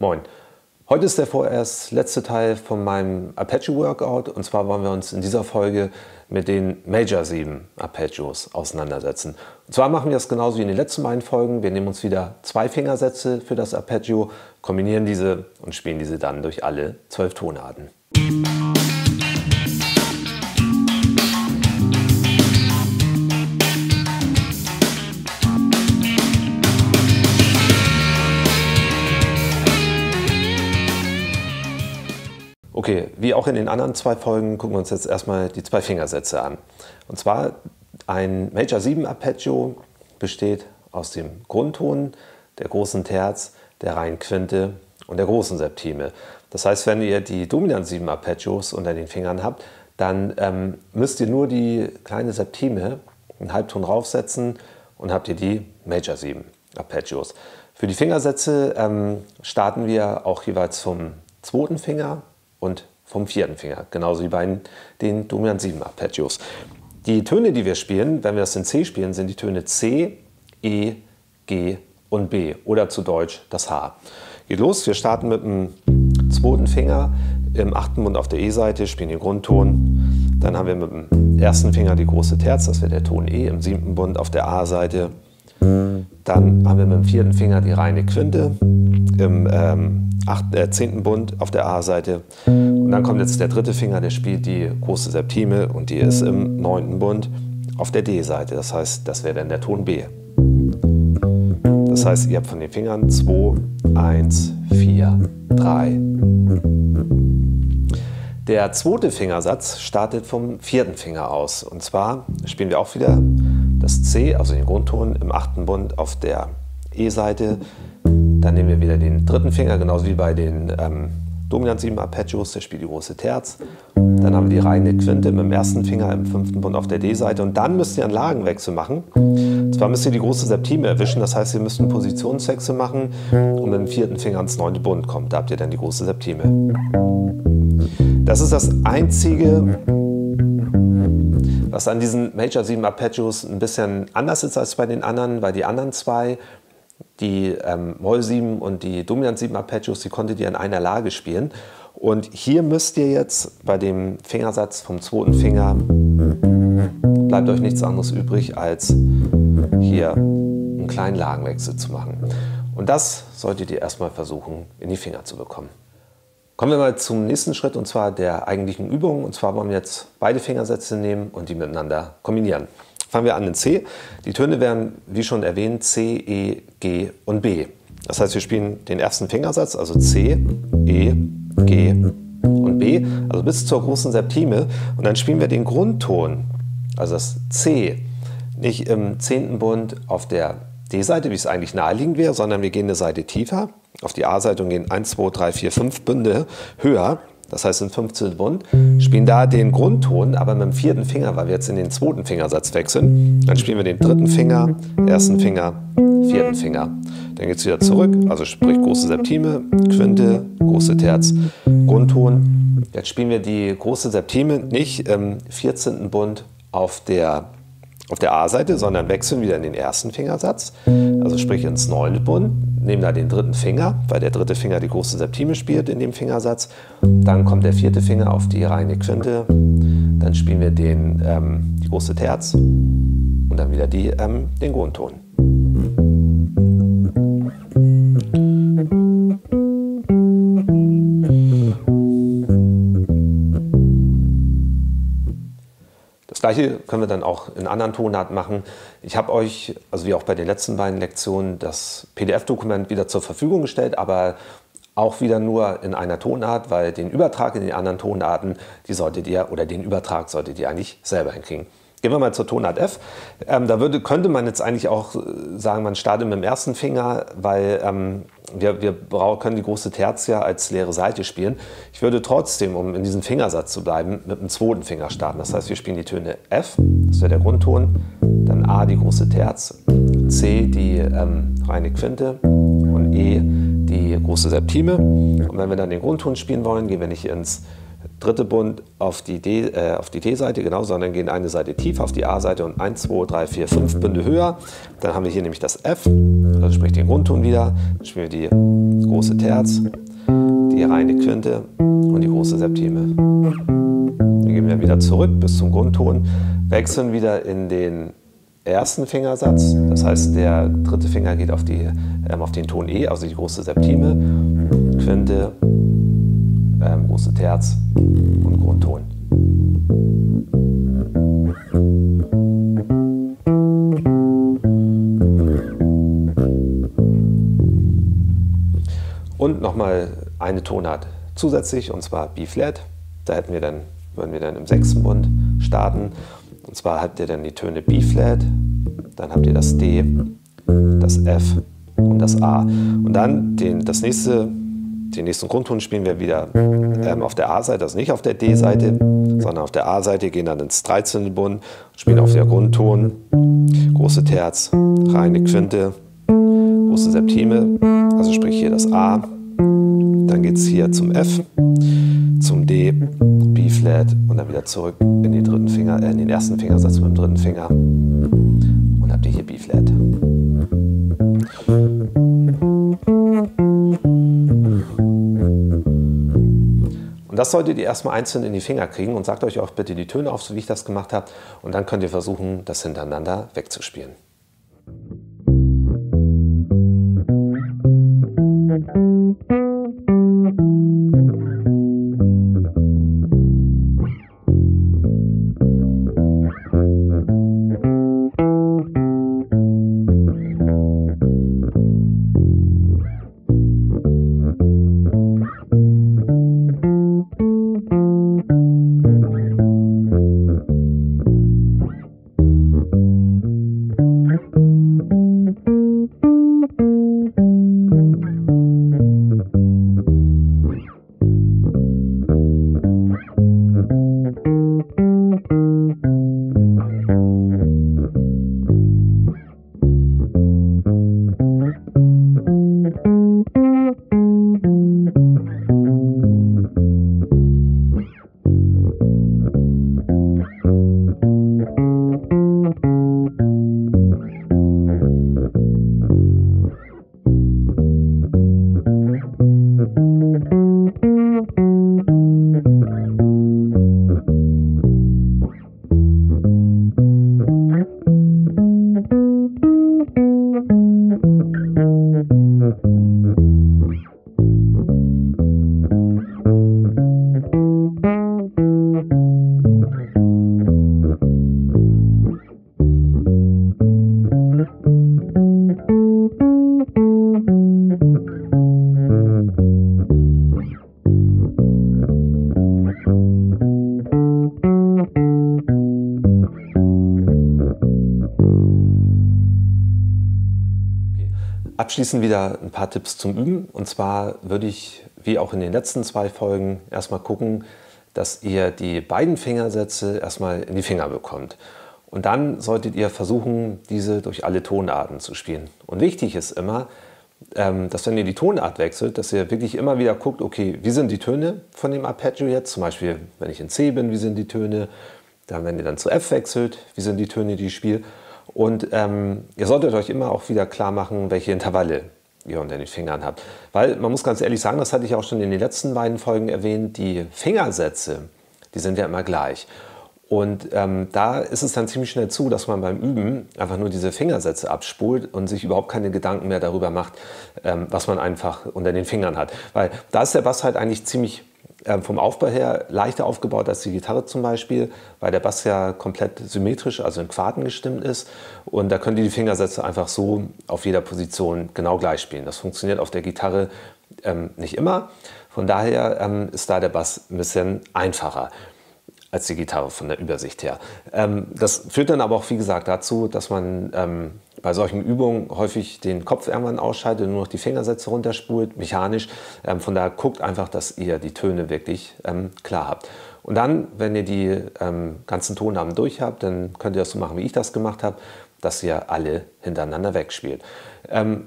Moin. Heute ist der vorerst letzte Teil von meinem Arpeggio Workout und zwar wollen wir uns in dieser Folge mit den Major 7 Arpeggios auseinandersetzen. Und zwar machen wir es genauso wie in den letzten beiden Folgen. Wir nehmen uns wieder 2 Fingersätze für das Arpeggio, kombinieren diese und spielen diese dann durch alle 12 Tonarten. Okay, wie auch in den anderen 2 Folgen gucken wir uns jetzt erstmal die 2 Fingersätze an. Und zwar ein Major 7 Arpeggio besteht aus dem Grundton, der großen Terz, der reinen Quinte und der großen Septime. Das heißt, wenn ihr die Dominant 7 Arpeggios unter den Fingern habt, dann müsst ihr nur die kleine Septime einen Halbton raufsetzen und habt ihr die Major 7 Arpeggios. Für die Fingersätze starten wir auch jeweils vom 2. Finger und vom 4. Finger, genauso wie bei den Dominant 7 Arpeggios. Die Töne, die wir spielen, wenn wir das in C spielen, sind die Töne C, E, G und B oder zu Deutsch das H. Geht los, wir starten mit dem 2. Finger im 8. Bund auf der E-Seite, spielen den Grundton. Dann haben wir mit dem 1. Finger die große Terz, das wäre der Ton E im 7. Bund auf der A-Seite. Dann haben wir mit dem 4. Finger die reine Quinte im 10. Bund auf der A-Seite. Und dann kommt jetzt der 3. Finger, der spielt die große Septime und die ist im 9. Bund auf der D-Seite. Das heißt, das wäre dann der Ton B. Das heißt, ihr habt von den Fingern 2, 1, 4, 3. Der 2. Fingersatz startet vom 4. Finger aus. Und zwar spielen wir auch wieder das C, also den Grundton, im 8. Bund auf der E-Seite. Dann nehmen wir wieder den 3. Finger, genauso wie bei den Dominant 7 Arpeggios, der spielt die große Terz. Dann haben wir die reine Quinte mit dem 1. Finger im 5. Bund auf der D-Seite. Und dann müsst ihr einen Lagenwechsel machen. Und zwar müsst ihr die große Septime erwischen, das heißt, ihr müsst einen Positionswechsel machen und mit dem 4. Finger ins 9. Bund kommt. Da habt ihr dann die große Septime. Das ist das Einzige, was an diesen Major 7 Arpeggios ein bisschen anders ist als bei den anderen, weil die anderen 2, die Moll 7 und die Dominant 7 Arpeggios, die konntet ihr in einer Lage spielen. Und hier müsst ihr jetzt bei dem Fingersatz vom 2. Finger, bleibt euch nichts anderes übrig, als hier einen kleinen Lagenwechsel zu machen. Und das solltet ihr erstmal versuchen, in die Finger zu bekommen. Kommen wir mal zum nächsten Schritt, und zwar der eigentlichen Übung. Und zwar wollen wir jetzt beide Fingersätze nehmen und die miteinander kombinieren. Fangen wir an in C. Die Töne wären, wie schon erwähnt, C, E, G und B. Das heißt, wir spielen den 1. Fingersatz, also C, E, G und B, also bis zur großen Septime. Und dann spielen wir den Grundton, also das C, nicht im 10. Bund auf der D-Seite, wie es eigentlich naheliegend wäre, sondern wir gehen eine Seite tiefer auf die A-Seite und gehen 1, 2, 3, 4, 5 Bünde höher. Das heißt im 15. Bund, spielen da den Grundton, aber mit dem 4. Finger, weil wir jetzt in den 2. Fingersatz wechseln. Dann spielen wir den 3. Finger, 1. Finger, 4. Finger. Dann geht es wieder zurück, also sprich große Septime, Quinte, große Terz, Grundton. Jetzt spielen wir die große Septime nicht im 14. Bund auf der A-Seite, sondern wechseln wieder in den 1. Fingersatz, also sprich ins 9. Bund, nehmen da den 3. Finger, weil der 3. Finger die große Septime spielt in dem Fingersatz. Dann kommt der 4. Finger auf die reine Quinte, dann spielen wir die große Terz und dann wieder den Grundton. Das Gleiche können wir dann auch in anderen Tonarten machen. Ich habe euch, also wie auch bei den letzten beiden Lektionen, das PDF-Dokument wieder zur Verfügung gestellt, aber auch wieder nur in einer Tonart, weil den Übertrag in den anderen Tonarten, den Übertrag solltet ihr eigentlich selber hinkriegen. Gehen wir mal zur Tonart F. Könnte man jetzt eigentlich auch sagen, man startet mit dem 1. Finger, weil wir können die große Terz ja als leere Seite spielen. Ich würde trotzdem, um in diesem Fingersatz zu bleiben, mit dem 2. Finger starten. Das heißt, wir spielen die Töne F, das wäre der Grundton, dann A die große Terz, C die reine Quinte und E die große Septime. Und wenn wir dann den Grundton spielen wollen, gehen wir nicht ins 3. Bund auf die D-Seite, genau, sondern gehen eine Seite tiefer auf die A-Seite und 1, 2, 3, 4, 5 Bünde höher. Dann haben wir hier nämlich das F, also sprich den Grundton wieder. Dann spielen wir die große Terz, die reine Quinte und die große Septime. Dann gehen wir wieder zurück bis zum Grundton, wechseln wieder in den ersten Fingersatz, das heißt der dritte Finger geht auf den Ton E, also die große Septime, Quinte, große Terz und Grundton. Und nochmal eine Tonart zusätzlich, und zwar B-Flat. Da würden wir dann im 6. Bund starten. Und zwar habt ihr dann die Töne B-Flat, dann habt ihr das D, das F und das A. Und dann den nächsten Grundton spielen wir wieder auf der A-Seite, also nicht auf der D-Seite, sondern auf der A-Seite, gehen dann ins 13. Bund, spielen auf der Grundton, große Terz, reine Quinte, große Septime, also sprich hier das A, dann geht es hier zum F, zum D, B-Flat und dann wieder zurück in den ersten Fingersatz mit dem dritten Finger und habt ihr hier B-Flat. Und das solltet ihr erstmal einzeln in die Finger kriegen und sagt euch auch bitte die Töne auf, so wie ich das gemacht habe, und dann könnt ihr versuchen, das hintereinander wegzuspielen. Abschließend wieder ein paar Tipps zum Üben. Und zwar würde ich, wie auch in den letzten 2 Folgen, erstmal gucken, dass ihr die beiden Fingersätze erstmal in die Finger bekommt. Und dann solltet ihr versuchen, diese durch alle Tonarten zu spielen. Und wichtig ist immer, dass wenn ihr die Tonart wechselt, dass ihr wirklich immer wieder guckt, okay, wie sind die Töne von dem Arpeggio jetzt? Zum Beispiel, wenn ich in C bin, wie sind die Töne? Dann, wenn ihr dann zu F wechselt, wie sind die Töne, die ich spiele? Und ihr solltet euch immer auch wieder klar machen, welche Intervalle ihr unter den Fingern habt. Weil man muss ganz ehrlich sagen, das hatte ich auch schon in den letzten beiden Folgen erwähnt, die Fingersätze, die sind ja immer gleich. Und da ist es dann ziemlich schnell zu, dass man beim Üben einfach nur diese Fingersätze abspult und sich überhaupt keine Gedanken mehr darüber macht, was man einfach unter den Fingern hat. Weil da ist der Bass halt eigentlich ziemlich vom Aufbau her leichter aufgebaut als die Gitarre zum Beispiel, weil der Bass ja komplett symmetrisch, also in Quarten gestimmt ist. Und da könnt ihr die Fingersätze einfach so auf jeder Position genau gleich spielen. Das funktioniert auf der Gitarre nicht immer. Von daher ist da der Bass ein bisschen einfacher als die Gitarre von der Übersicht her. Das führt dann aber auch, wie gesagt, dazu, dass man bei solchen Übungen häufig den Kopf irgendwann ausschaltet und nur noch die Fingersätze runterspult, mechanisch. Von daher guckt einfach, dass ihr die Töne wirklich klar habt. Und dann, wenn ihr die ganzen Tonnamen durch habt, dann könnt ihr das so machen, wie ich das gemacht habe, dass ihr alle hintereinander wegspielt.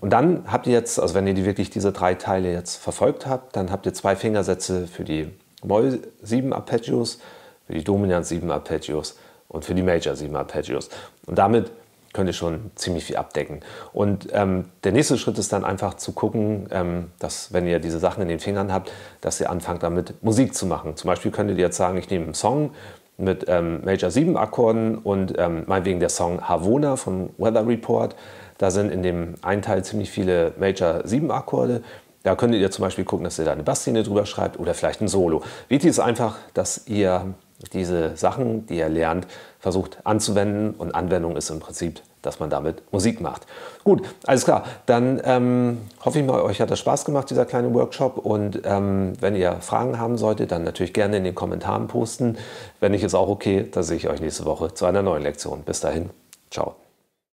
Und dann habt ihr jetzt, also wenn ihr diese 3 Teile jetzt verfolgt habt, dann habt ihr 2 Fingersätze für die Moll 7 Arpeggios, für die Dominant 7 Arpeggios und für die Major 7 Arpeggios. Und damit könnt ihr schon ziemlich viel abdecken. Und der nächste Schritt ist dann einfach zu gucken, dass, wenn ihr diese Sachen in den Fingern habt, dass ihr anfangt damit Musik zu machen. Zum Beispiel könntet ihr jetzt sagen, ich nehme einen Song mit Major 7 Akkorden und meinetwegen der Song Havona von Weather Report. Da sind in dem einen Teil ziemlich viele Major 7 Akkorde. Da könntet ihr zum Beispiel gucken, dass ihr da eine Basslinie drüber schreibt oder vielleicht ein Solo. Wichtig ist einfach, dass ihr diese Sachen, die ihr lernt, versucht anzuwenden. Und Anwendung ist im Prinzip, dass man damit Musik macht. Gut, alles klar. Dann hoffe ich mal, euch hat das Spaß gemacht, dieser kleine Workshop. Und wenn ihr Fragen haben solltet, dann natürlich gerne in den Kommentaren posten. Wenn nicht, ist auch okay. Dann sehe ich euch nächste Woche zu einer neuen Lektion. Bis dahin, ciao.